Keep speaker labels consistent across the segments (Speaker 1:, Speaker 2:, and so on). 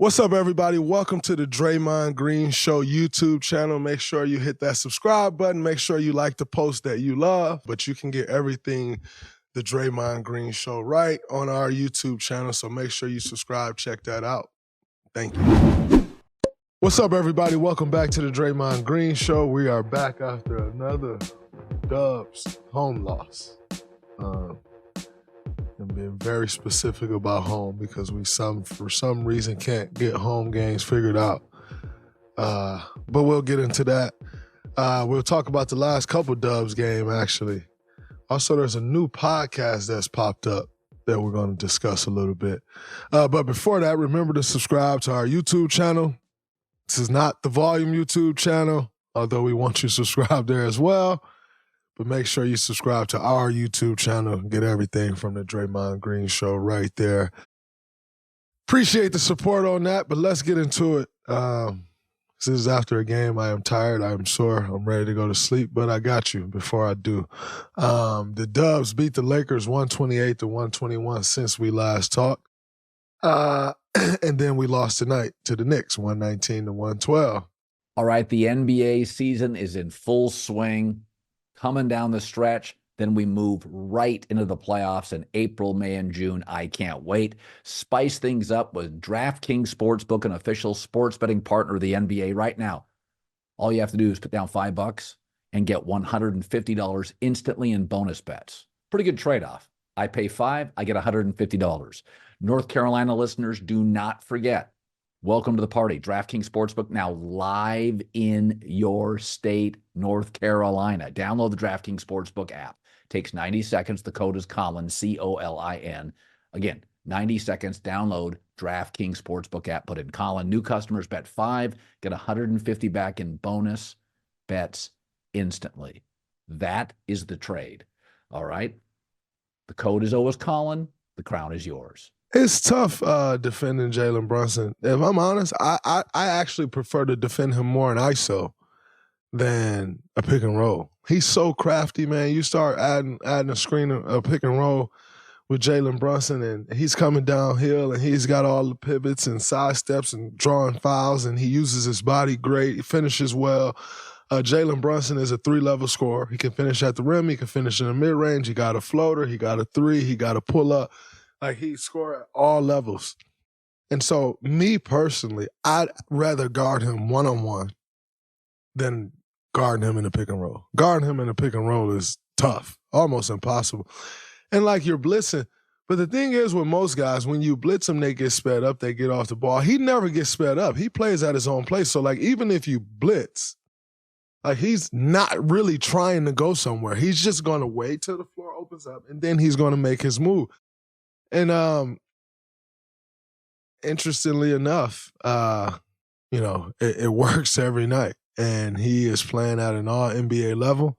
Speaker 1: What's up, everybody? Welcome to the Draymond Green Show YouTube channel. Make sure you hit that subscribe button. Make sure you like the post that you love. But you can get everything the Draymond Green Show right on our YouTube channel. So make sure you subscribe. Check that out. Thank you. What's up, everybody? Welcome back to the Draymond Green Show. We are back after another Dubs home loss. And being very specific about home because we for some reason can't get home games figured out. But we'll get into that. We'll talk about the last couple Dubs game, actually. Also, there's a new podcast that's popped up that we're going to discuss a little bit. But before that, remember to subscribe to our YouTube channel. This is not the Volume YouTube channel, although we want you to subscribe there as well. But make sure you subscribe to our YouTube channel and get everything from the Draymond Green Show right there. Appreciate the support on that, but let's get into it. This is after a game. I am tired. I am sore. I'm ready to go to sleep, but I got you before I do. The Dubs beat the Lakers 128-121 since we last talked. And then we lost tonight to the Knicks 119-112.
Speaker 2: All right, the NBA season is in full swing. Coming down the stretch, then we move right into the playoffs in April, May, and June. I can't wait. Spice things up with DraftKings Sportsbook, an official sports betting partner of the NBA right now. All you have to do is put down $5 and get $150 instantly in bonus bets. Pretty good trade-off. I pay $5, I get $150. North Carolina listeners, do not forget. Welcome to the party. DraftKings Sportsbook now live in your state, North Carolina. Download the DraftKings Sportsbook app. Takes 90 seconds. The code is Colin, C-O-L-I-N. Again, 90 seconds. Download DraftKings Sportsbook app. Put in Colin. New customers bet $5, get $150 back in bonus bets instantly. That is the trade. All right? The code is always Colin. The crown is yours.
Speaker 1: It's tough defending Jalen Brunson. If I'm honest, I actually prefer to defend him more in ISO than a pick and roll. He's so crafty, man. You start adding a screen, a pick and roll with Jalen Brunson, and he's coming downhill, and he's got all the pivots and side steps and drawing fouls, and he uses his body great. He finishes well. Jalen Brunson is a 3-level scorer. He can finish at the rim. He can finish in the mid-range. He got a floater. He got a three. He got a pull-up. Like, he scored at all levels. And so, me personally, I'd rather guard him one-on-one than guarding him in a pick and roll. Guarding him in a pick and roll is tough, almost impossible. And, like, you're blitzing. But the thing is with most guys, when you blitz them, they get sped up, they get off the ball. He never gets sped up. He plays at his own pace. So, like, even if you blitz, like, he's not really trying to go somewhere. He's just going to wait till the floor opens up, and then he's going to make his move. And interestingly enough, it works every night. And he is playing at an all-NBA level.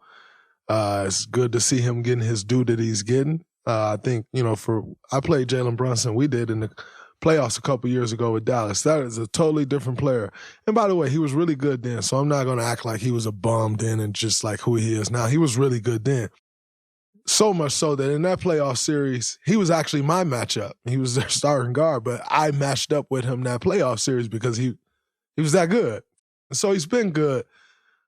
Speaker 1: It's good to see him getting his due that he's getting. I think, I played Jalen Brunson. We did in the playoffs a couple years ago with Dallas. That is a totally different player. And by the way, he was really good then, so I'm not going to act like he was a bum then and just like who he is now. He was really good then. So much so that in that playoff series, he was actually my matchup. He was their starting guard, but I matched up with him that playoff series because he was that good. And so he's been good.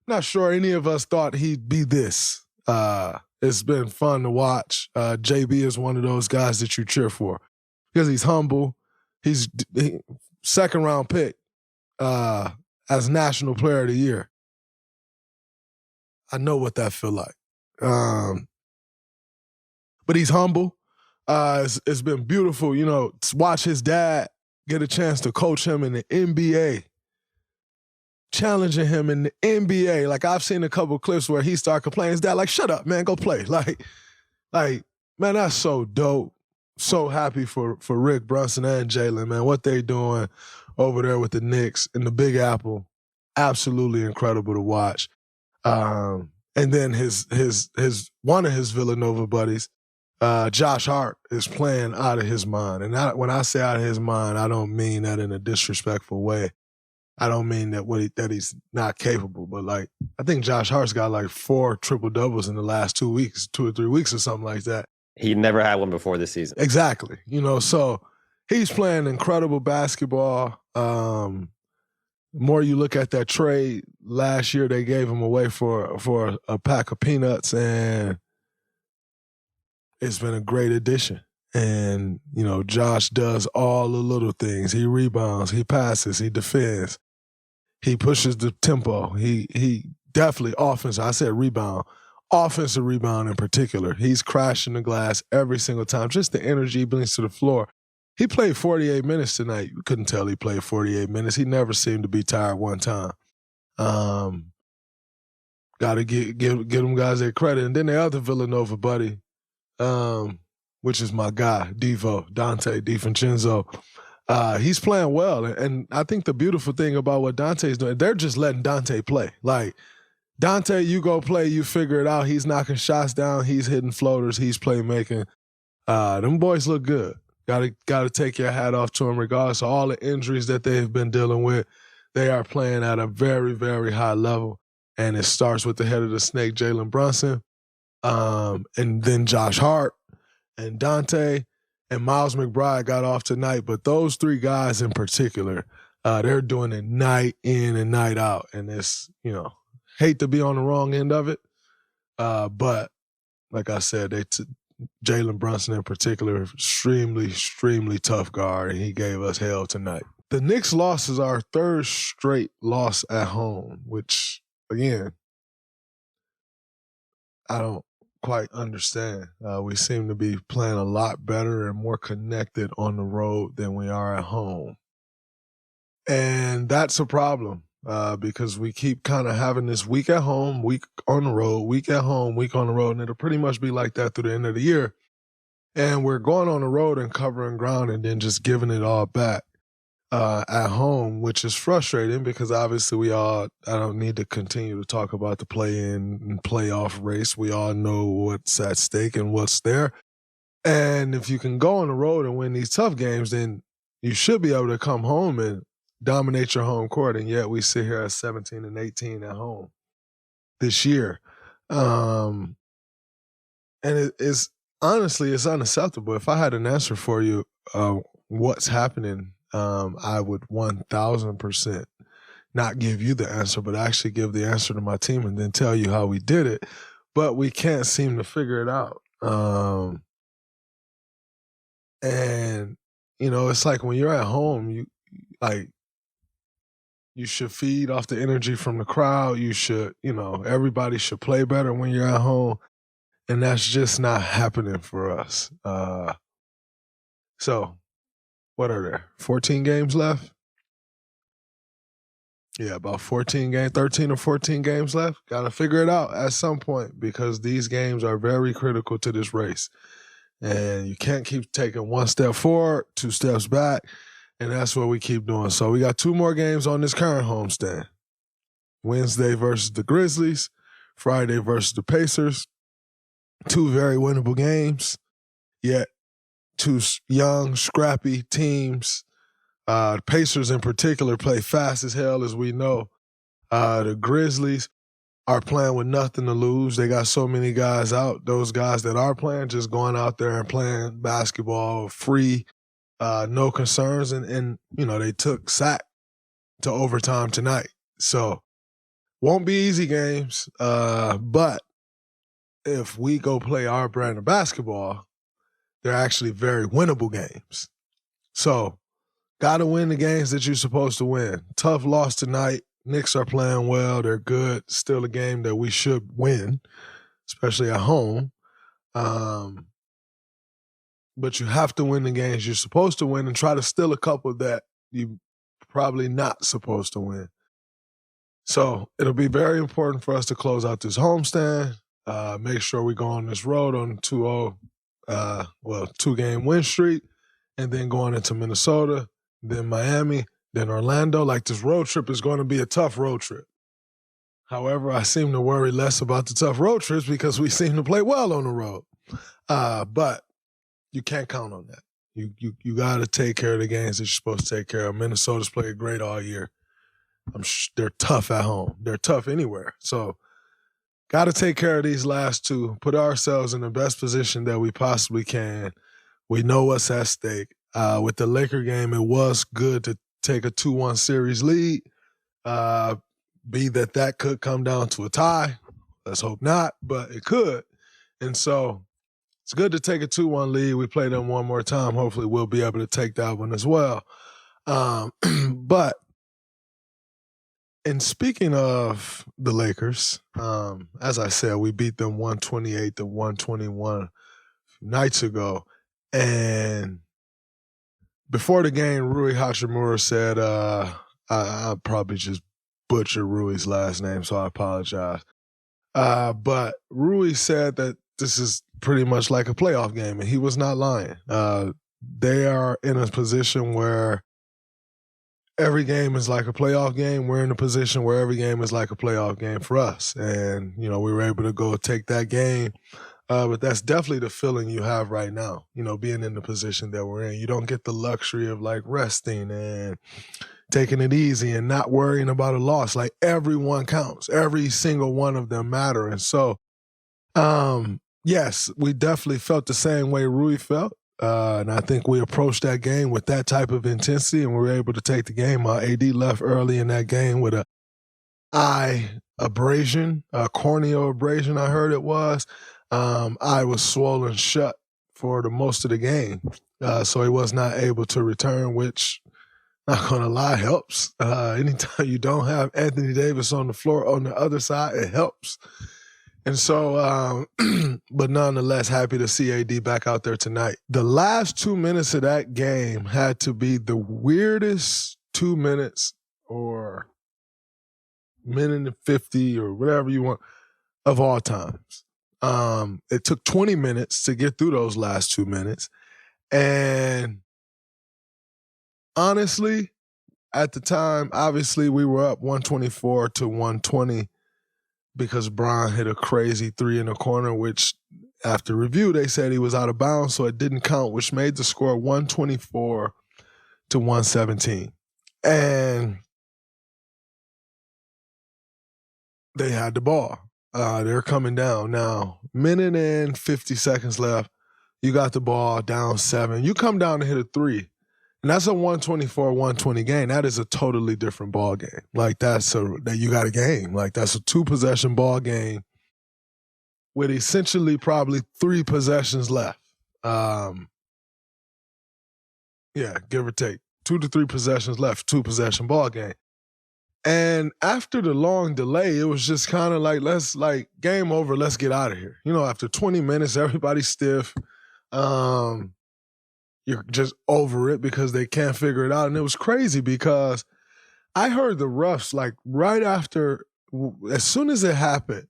Speaker 1: Not sure any of us thought he'd be this. It's been fun to watch. JB is one of those guys that you cheer for because he's humble. He's second-round pick as National Player of the Year. I know what that feel like. But he's humble. It's been beautiful, to watch his dad get a chance to coach him in the NBA, challenging him in the NBA. Like, I've seen a couple clips where he started complaining. His dad, like, shut up, man, go play. Like, man, that's so dope. So happy for Rick Brunson and Jalen, man. What they doing over there with the Knicks in the Big Apple, absolutely incredible to watch. And then his one of his Villanova buddies, Josh Hart, is playing out of his mind. And when I say out of his mind, I don't mean that in a disrespectful way. I don't mean that he's not capable, but like, I think Josh Hart's got like 4 triple-doubles in the last 2 weeks, 2 or 3 weeks or something like that.
Speaker 3: He never had one before this season.
Speaker 1: Exactly. So He's playing incredible basketball. The more you look at that trade, last year they gave him away for a pack of peanuts, and it's been a great addition. And, Josh does all the little things. He rebounds, he passes, he defends, he pushes the tempo. He definitely offensive. I said rebound. Offensive rebound in particular. He's crashing the glass every single time. Just the energy he brings to the floor. He played 48 minutes tonight. You couldn't tell he played 48 minutes. He never seemed to be tired one time. Got to give them guys their credit. And then the other Villanova buddy, which is my guy, Dante DiVincenzo. He's playing well. And I think the beautiful thing about what Dante's doing, they're just letting Dante play. Like, Dante, you go play, you figure it out. He's knocking shots down. He's hitting floaters. He's playmaking. Them boys look good. Got to take your hat off to them regardless of all the injuries that they've been dealing with. They are playing at a very, very high level. And it starts with the head of the snake, Jalen Brunson, and then Josh Hart and Dante and Miles McBride got off tonight. But those three guys in particular, they're doing it night in and night out. And it's, hate to be on the wrong end of it. But like I said, Jalen Brunson in particular, extremely, extremely tough guard, and he gave us hell tonight. The Knicks loss is our third straight loss at home, which, again, I don't quite understand. We seem to be playing a lot better and more connected on the road than we are at home. And that's a problem because we keep kind of having this week at home, week on the road, week at home, week on the road, and it'll pretty much be like that through the end of the year. And we're going on the road and covering ground and then just giving it all back at home, which is frustrating because obviously I don't need to continue to talk about the play-in and playoff race. We all know what's at stake and what's there. And if you can go on the road and win these tough games, then you should be able to come home and dominate your home court. And yet we sit here at 17-18 at home this year. And it's honestly, it's unacceptable. If I had an answer for you, what's happening, I would 1,000% not give you the answer, but actually give the answer to my team and then tell you how we did it. But we can't seem to figure it out. And, it's like when you're at home, you should feed off the energy from the crowd. You should, everybody should play better when you're at home. And that's just not happening for us. So, what are there? 14 games left? Yeah, about 13 or 14 games left. Got to figure it out at some point because these games are very critical to this race. And you can't keep taking one step forward, 2 steps back, and that's what we keep doing. So we got 2 more games on this current homestand. Wednesday versus the Grizzlies, Friday versus the Pacers. 2 very winnable games, yet 2 young, scrappy teams. The Pacers in particular play fast as hell, as we know. The Grizzlies are playing with nothing to lose. They got so many guys out. Those guys that are playing just going out there and playing basketball free, no concerns. And they took sack to overtime tonight. So won't be easy games, but if we go play our brand of basketball, they're actually very winnable games. So, got to win the games that you're supposed to win. Tough loss tonight. Knicks are playing well. They're good. Still a game that we should win, especially at home. But you have to win the games you're supposed to win and try to steal a couple that you're probably not supposed to win. So, it'll be very important for us to close out this homestand. Make sure we go on this road on 2-game win streak, and then going into Minnesota, then Miami, then Orlando. Like, this road trip is going to be a tough road trip. However, I seem to worry less about the tough road trips because we seem to play well on the road. But you can't count on that. You got to take care of the games that you're supposed to take care of. Minnesota's played great all year. They're tough at home. They're tough anywhere. So, got to take care of these last 2, put ourselves in the best position that we possibly can. We know what's at stake. With the Laker game, it was good to take a 2-1 series lead. Be that could come down to a tie. Let's hope not, but it could. And so it's good to take a 2-1 lead. We play them one more time. Hopefully we'll be able to take that one as well. But and speaking of the Lakers, as I said, we beat them 128-121 nights ago. And before the game, Rui Hachimura said, I'll probably just butcher Rui's last name, so I apologize. But Rui said that this is pretty much like a playoff game, and he was not lying. They are in a position where every game is like a playoff game. We're in a position where every game is like a playoff game for us. And, we were able to go take that game. But that's definitely the feeling you have right now, being in the position that we're in. You don't get the luxury of like resting and taking it easy and not worrying about a loss. Like everyone counts. Every single one of them matter. And so, yes, we definitely felt the same way Rui felt. And I think we approached that game with that type of intensity, and we were able to take the game. AD left early in that game with a eye abrasion, a corneal abrasion, I heard it was. Eye was swollen shut for the most of the game. So he was not able to return, which, not going to lie, helps. Anytime you don't have Anthony Davis on the floor on the other side, it helps. And so, but nonetheless, happy to see AD back out there tonight. The last 2 minutes of that game had to be the weirdest 2 minutes or minute and 50 or whatever you want of all times. It took 20 minutes to get through those last 2 minutes. And honestly, at the time, obviously we were up 124-120 because Bron hit a crazy three in the corner, which after review, they said he was out of bounds, so it didn't count, which made the score 124-117. And they had the ball. They're coming down. Now, minute and 50 seconds left. You got the ball down 7. You come down to hit a 3. And that's a 124-120 game. That is a totally different ball game. Like that you got a game. Like that's a 2-possession ball game with essentially probably 3 possessions left. Yeah, give or take. 2 to 3 possessions left, 2-possession ball game. And after the long delay, it was just kind of like, game over, let's get out of here. After 20 minutes, everybody's stiff. You're just over it because they can't figure it out. And it was crazy because I heard the refs, like right after, as soon as it happened,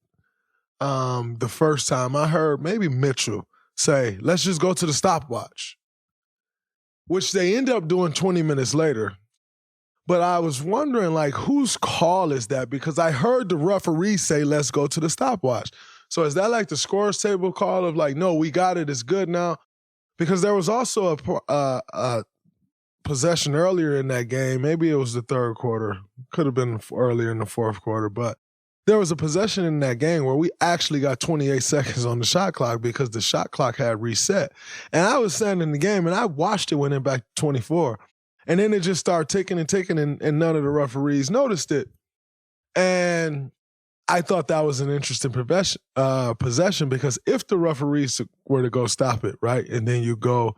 Speaker 1: the first time, I heard maybe Mitchell say, let's just go to the stopwatch, which they end up doing 20 minutes later. But I was wondering, like, whose call is that? Because I heard the referee say, let's go to the stopwatch. So is that like the scores table call of like, no, we got it, it's good now? Because there was also a possession earlier in that game. Maybe it was the third quarter. Could have been earlier in the fourth quarter. But there was a possession in that game where we actually got 28 seconds on the shot clock because the shot clock had reset. And I was standing in the game, and I watched it when it back to 24. And then it just started ticking, and none of the referees noticed it. And I thought that was an interesting possession because if the referees were to go stop it, right, and then you go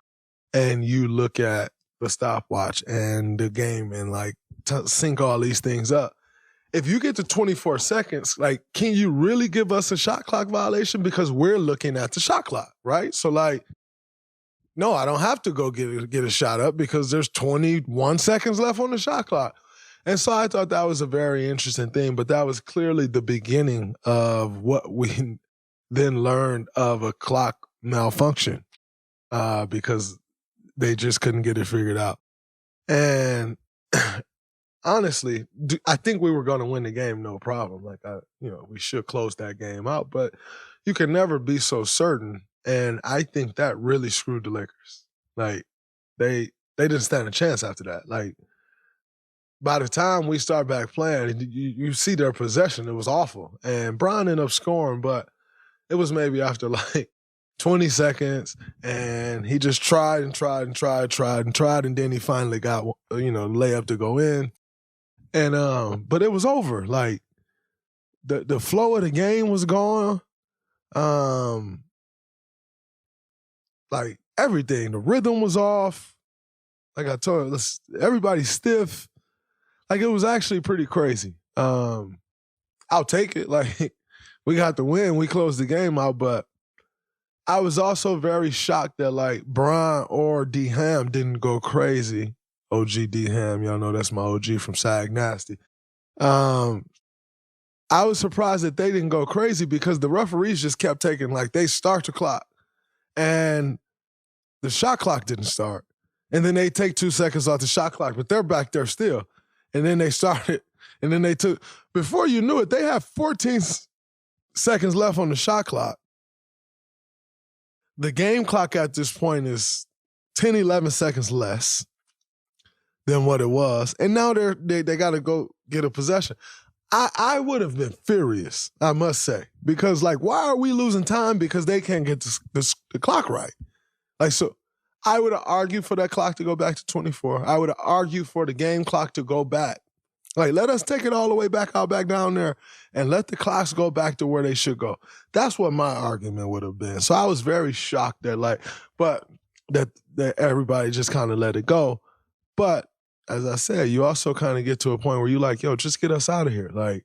Speaker 1: and you look at the stopwatch and the game and like sync all these things up, if you get to 24 seconds, like, can you really give us a shot clock violation because we're looking at the shot clock, right? So like, no, I don't have to go get a shot up because there's 21 seconds left on the shot clock. And so I thought that was a very interesting thing, but that was clearly the beginning of what we then learned of a clock malfunction because they just couldn't get it figured out. And honestly, I think we were going to win the game, no problem. Like, we should close that game out, but you can never be so certain. And I think that really screwed the Lakers. Like, they didn't stand a chance after that. Like, by the time we start back playing, you see their possession. It was awful. And Bron ended up scoring, but it was maybe after like 20 seconds, and he just tried, and then he finally got, layup to go in. And but it was over. Like the flow of the game was gone. Like everything, the rhythm was off. Like I told you, everybody's stiff. Like it was actually pretty crazy. I'll take it. Like we got the win, we closed the game out, but I was also very shocked that like Bron or D Ham didn't go crazy. OG D Ham, y'all know that's my OG from Sag Nasty. I was surprised that they didn't go crazy because the referees just kept taking, like, they start the clock and the shot clock didn't start. And then they take 2 seconds off the shot clock, but they're back there still. And then they started, and then they took, before you knew it, they have 14 seconds left on the shot clock. The game clock at this point is 10, 11 seconds less than what it was. And now they got to go get a possession. I would have been furious, I must say, because, like, why are we losing time because they can't get the clock right? Like, so I would have argued for that clock to go back to 24. I would have argued for the game clock to go back. Like, let us take it all the way back down there and let the clocks go back to where they should go. That's what my argument would have been. So I was very shocked that everybody just kind of let it go. But as I said, you also kind of get to a point where you're like, yo, just get us out of here. Like,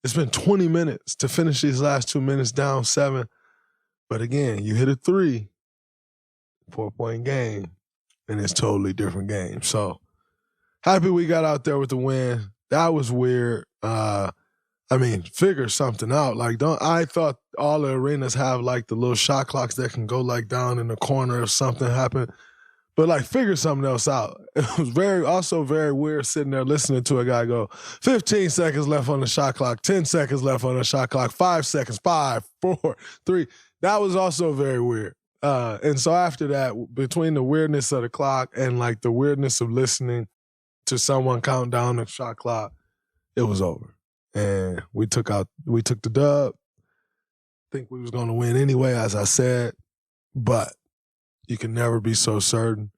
Speaker 1: it's been 20 minutes to finish these last 2 minutes down 7. But again, you hit a 3, 4-point game, and it's totally different game. So happy we got out there with the win. That was weird. Figure something out. Like, I thought all the arenas have like the little shot clocks that can go like down in the corner if something happened. But like, figure something else out. It was also very weird sitting there listening to a guy go, 15 seconds left on the shot clock, 10 seconds left on the shot clock, 5 seconds, 5, 4, 3. That was also very weird. And so after that, between the weirdness of the clock and like the weirdness of listening to someone count down the shot clock, it was over. And we took the dub. Think we was going to win anyway, as I said, but you can never be so certain.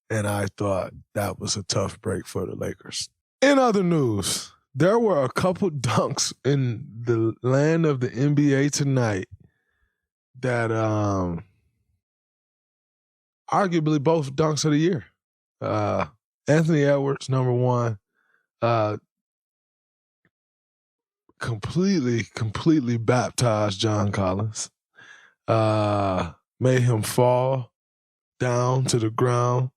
Speaker 1: And I thought that was a tough break for the Lakers. In other news, there were a couple dunks in the land of the NBA tonight that arguably both dunks of the year. Anthony Edwards, number one, completely baptized John Collins. Made him fall down to the ground,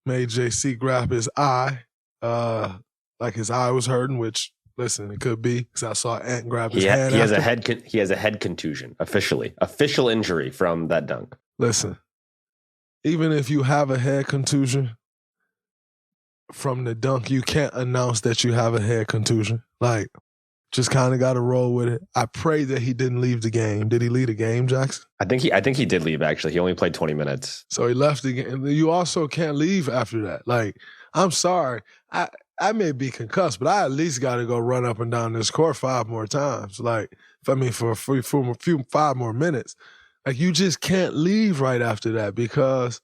Speaker 1: made JC grab his eye, like his eye was hurting, which, listen, it could be, because I saw Ant grab his hand.
Speaker 3: He has a head contusion, official injury from that dunk.
Speaker 1: Listen, even if you have a head contusion from the dunk, you can't announce that you have a head contusion. Like, just kind of got to roll with it. I pray that he didn't leave the game. Did he leave the game, Jackson?
Speaker 3: I think he did leave, actually. He only played 20 minutes.
Speaker 1: So he left the game. You also can't leave after that. Like, I'm sorry. I may be concussed, but I at least got to go run up and down this court 5 more times. Like, for 5 more minutes. Like, you just can't leave right after that because,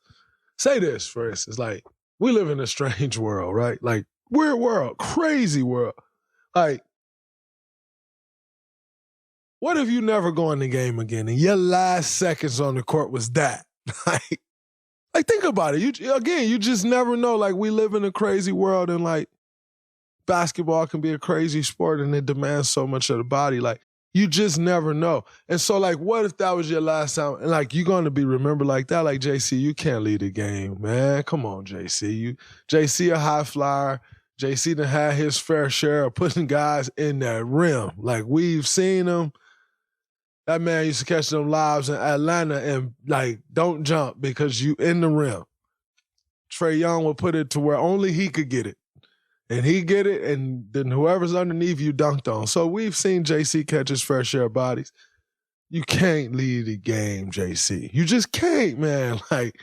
Speaker 1: say this, for instance, like, we live in a strange world, right? Like, weird world, crazy world. Like, what if you never go in the game again and your last seconds on the court was that? Like think about it. You just never know. Like, we live in a crazy world, and like, basketball can be a crazy sport and it demands so much of the body. Like, you just never know. And so, like, what if that was your last time? And like, you're going to be remembered like that? Like, JC, you can't lead the game, man. Come on, JC. JC a high flyer. JC done had his fair share of putting guys in that rim. Like, we've seen him. That man used to catch them lobs in Atlanta and, like, don't jump because you in the rim. Trae Young would put it to where only he could get it. And he get it, and then whoever's underneath you dunked on. So we've seen JC catch his fair share of bodies. You can't lead the game, JC. You just can't, man. Like,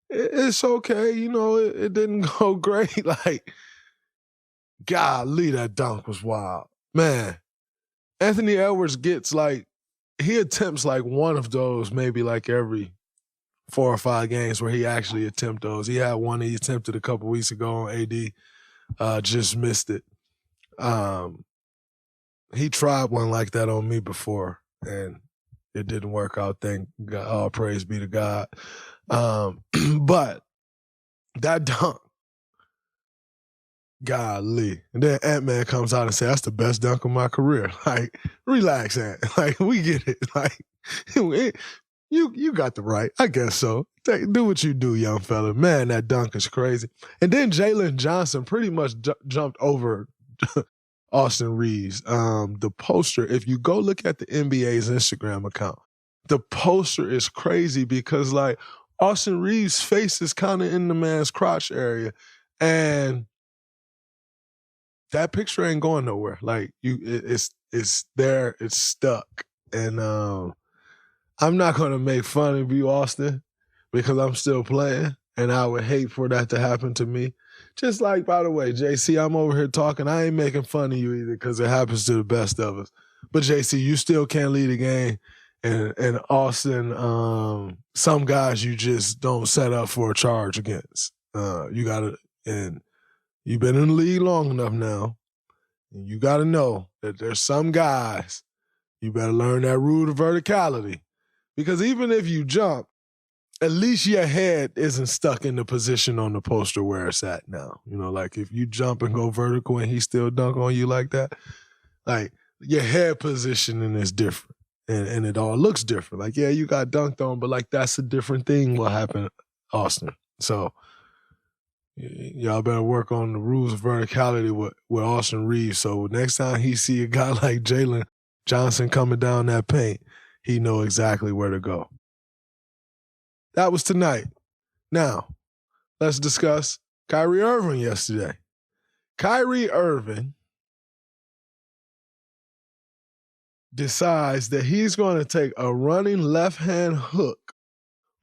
Speaker 1: it's okay. You know, it didn't go great. Like, golly, that dunk was wild. Man, Anthony Edwards gets, like, he attempts like one of those maybe like every 4 or 5 games where he actually attempt those. He had one he attempted a couple weeks ago on AD, just missed it. He tried one like that on me before, and it didn't work out. Thank God, all praise be to God. But that dunk, golly. And then Ant-Man comes out and says, that's the best dunk of my career. Like, relax, Ant. Like, we get it. Like, you got the right. I guess so. Do what you do, young fella. Man, that dunk is crazy. And then Jalen Johnson pretty much jumped over Austin Reeves. The poster, if you go look at the NBA's Instagram account, the poster is crazy because, like, Austin Reeves' face is kind of in the man's crotch area. And that picture ain't going nowhere. Like, it's there, it's stuck. And I'm not going to make fun of you, Austin, because I'm still playing, and I would hate for that to happen to me. Just like, by the way, JC, I'm over here talking. I ain't making fun of you either because it happens to the best of us. But, JC, you still can't lead a game. And Austin, some guys you just don't set up for a charge against. You got to, and you've been in the league long enough now, and you got to know that there's some guys, you better learn that rule of verticality. Because even if you jump, at least your head isn't stuck in the position on the poster where it's at now. You know, like if you jump and go vertical and he still dunk on you like that, like your head positioning is different. And it all looks different. Like, yeah, you got dunked on, but like that's a different thing what happened, Austin. So y'all better work on the rules of verticality with Austin Reeves. So next time he see a guy like Jalen Johnson coming down that paint, he know exactly where to go. That was tonight. Now, let's discuss Kyrie Irving yesterday. Kyrie Irving decides that he's going to take a running left-hand hook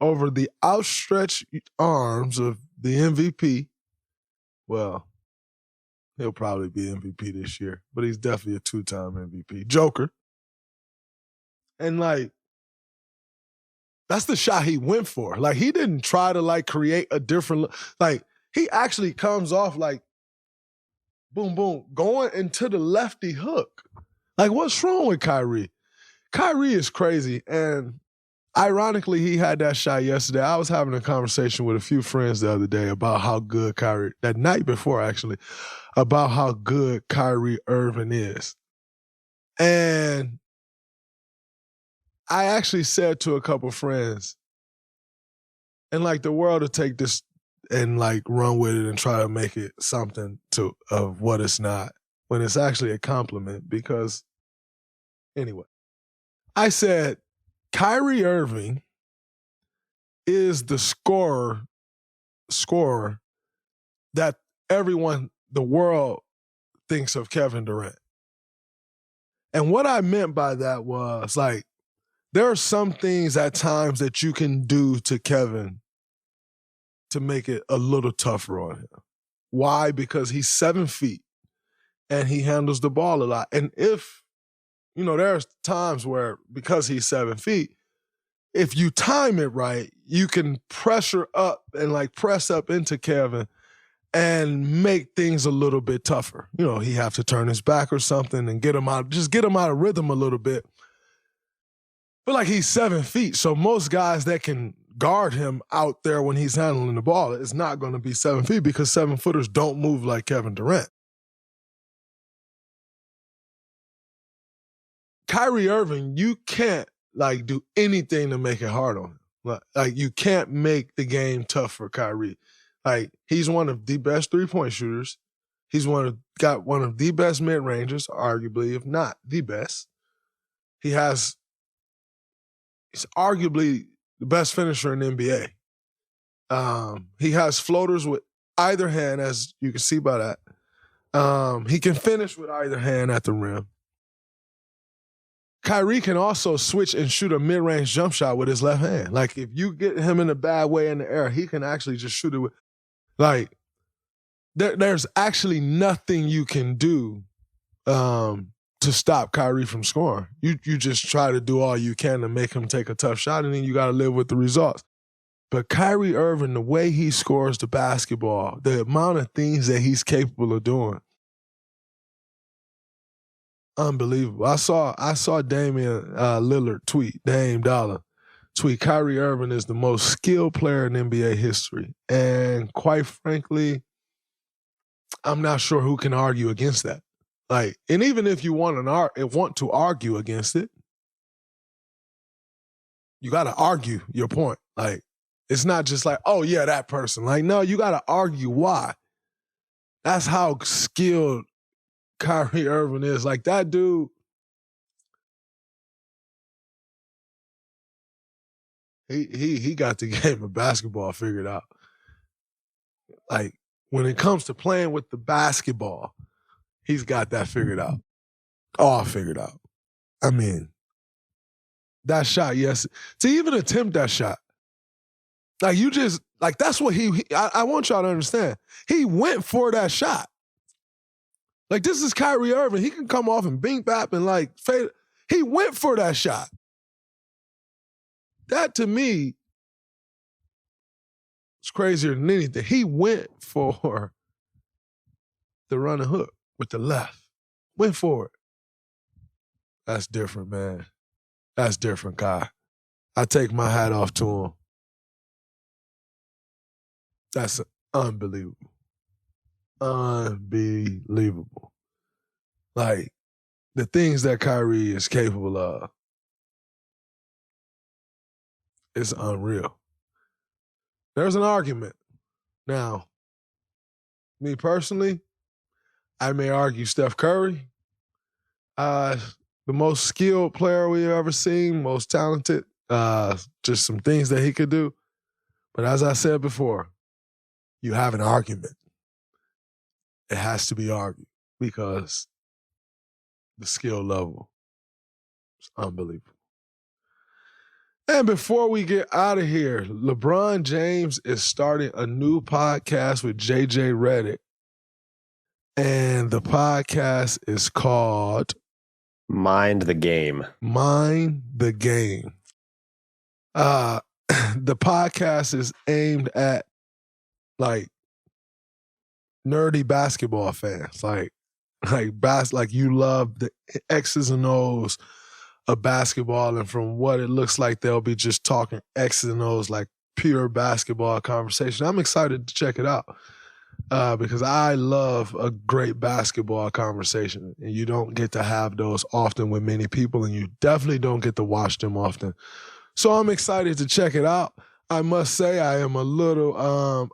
Speaker 1: over the outstretched arms of the MVP. Well, he'll probably be MVP this year, but he's definitely a 2-time MVP. Joker. And, like, that's the shot he went for. Like, he didn't try to, like, create a different – like, he actually comes off, like, boom, boom, going into the lefty hook. Like, what's wrong with Kyrie? Kyrie is crazy. And ironically, he had that shot yesterday. I was having a conversation with a few friends the other day about how good Kyrie, that night before actually, about how good Kyrie Irving is. And I actually said to a couple friends, and like the world will take this and like run with it and try to make it something of what it's not, when it's actually a compliment. Because anyway, I said Kyrie Irving is the scorer that everyone, the world, thinks of Kevin Durant. And what I meant by that was, like, there are some things at times that you can do to Kevin to make it a little tougher on him. Why? Because he's 7 feet and he handles the ball a lot. And if, you know, there's times where, because he's 7 feet, if you time it right, you can pressure up and like press up into Kevin and make things a little bit tougher. You know, he have to turn his back or something and get him out of rhythm a little bit. But like, he's 7 feet, so most guys that can guard him out there when he's handling the ball is not going to be 7 feet, because 7-footers don't move like Kevin Durant. Kyrie Irving, you can't like do anything to make it hard on him. Like you can't make the game tough for Kyrie. Like, he's one of the best 3-point shooters. He's got one of the best mid-rangers, arguably, if not the best. He's arguably the best finisher in the NBA. He has floaters with either hand, as you can see by that. He can finish with either hand at the rim. Kyrie can also switch and shoot a mid-range jump shot with his left hand. Like, if you get him in a bad way in the air, he can actually just shoot it with, like, there's actually nothing you can do to to stop Kyrie from scoring. You just try to do all you can to make him take a tough shot, and then you got to live with the results. But Kyrie Irving, the way he scores the basketball, the amount of things that he's capable of doing, unbelievable. I saw Damian Lillard tweet, Dame Dollar, tweet, Kyrie Irving is the most skilled player in NBA history. And quite frankly, I'm not sure who can argue against that. Like, and even if you want to argue against it, you got to argue your point. Like, it's not just like, oh yeah, that person. Like, no, you got to argue why. That's how skilled Kyrie Irving is. Like, that dude, he got the game of basketball figured out. Like, when it comes to playing with the basketball, he's got that figured out. All figured out. I mean, that shot, yes. To even attempt that shot, like, you just, like, that's what I want y'all to understand. He went for that shot. Like, this is Kyrie Irving. He can come off and bing bap and, like, fade. He went for that shot. That, to me, is crazier than anything. He went for the running hook with the left. Went for it. That's different, man. That's different, Kai. I take my hat off to him. That's unbelievable. Unbelievable. Like, the things that Kyrie is capable of is unreal. There's an argument. Now, me personally, I may argue Steph Curry, the most skilled player we've ever seen, most talented, just some things that he could do. But as I said before, you have an argument. It has to be argued because the skill level is unbelievable. And before we get out of here, LeBron James is starting a new podcast with JJ Redick. And the podcast is called
Speaker 3: Mind the Game.
Speaker 1: Mind the Game. The podcast is aimed at, like, nerdy basketball fans. Like you love the X's and O's of basketball, and from what it looks like, they'll be just talking X's and O's, like pure basketball conversation. I'm excited to check it out because I love a great basketball conversation, and you don't get to have those often with many people, and you definitely don't get to watch them often. So I'm excited to check it out. I must say I am a little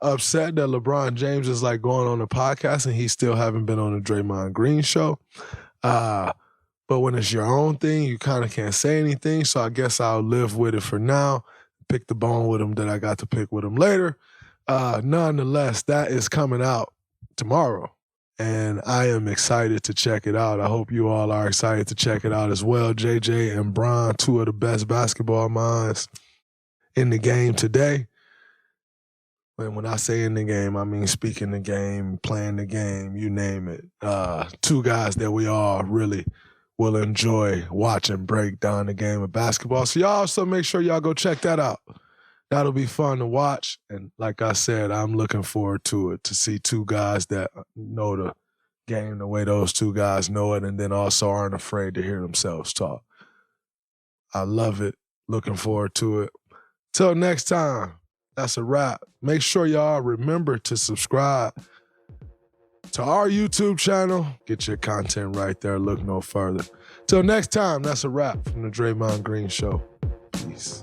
Speaker 1: upset that LeBron James is, like, going on a podcast and he still haven't been on the Draymond Green show. But when it's your own thing, you kind of can't say anything. So I guess I'll live with it for now. Pick the bone with him that I got to pick with him later. Nonetheless, that is coming out tomorrow. And I am excited to check it out. I hope you all are excited to check it out as well. JJ and Bron, two of the best basketball minds in the game today. And when I say in the game, I mean speaking the game, playing the game, you name it. Two guys that we all really will enjoy watching break down the game of basketball. So y'all also make sure y'all go check that out. That'll be fun to watch. And like I said, I'm looking forward to it, to see two guys that know the game the way those two guys know it, and then also aren't afraid to hear themselves talk. I love it. Looking forward to it. Till next time, that's a wrap. Make sure y'all remember to subscribe to our YouTube channel. Get your content right there. Look no further. Till next time, that's a wrap from the Draymond Green Show. Peace.